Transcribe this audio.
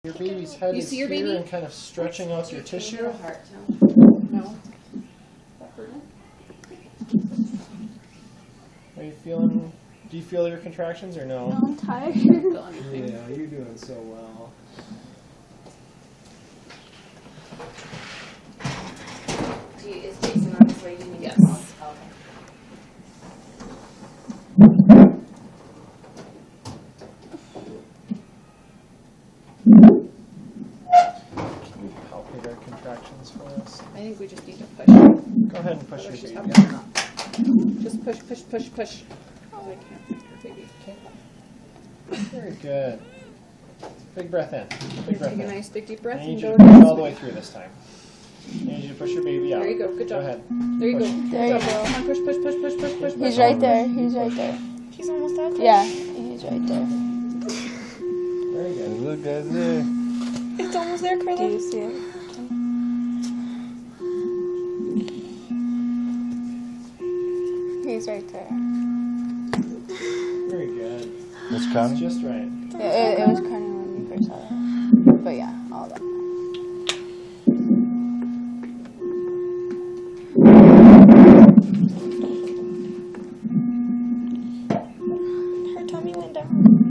Your baby's head is here and kind of stretching out your tissue. No. Are you feeling? Do you feel your contractions or no? No, I'm tired. Yeah, you're doing so well. Is Jason on his way? Do you need Yes. to call? Okay. Can you palpate our contractions for us? I think we just need to push. Go ahead and push your She's baby having out. enough. Just push, push, push, push. Oh, I can't pick your baby. Very good. Big breath in. Big breath Take a in. nice big deep breath I need and you go to push to all the way through this time. I need you to push your baby out. There you go. Good job. Go ahead. There you Push. go. There you Good job. go. Come on, push, push, push, push, push, push. He's right there. He's right there. He's almost out there. Yeah, he's right there. Very good. Look, guys, there. It's almost there, Do Carla. you see it? He's right there. Very good. It's It's counting. just right. It was crying when we first saw it. But yeah, all that.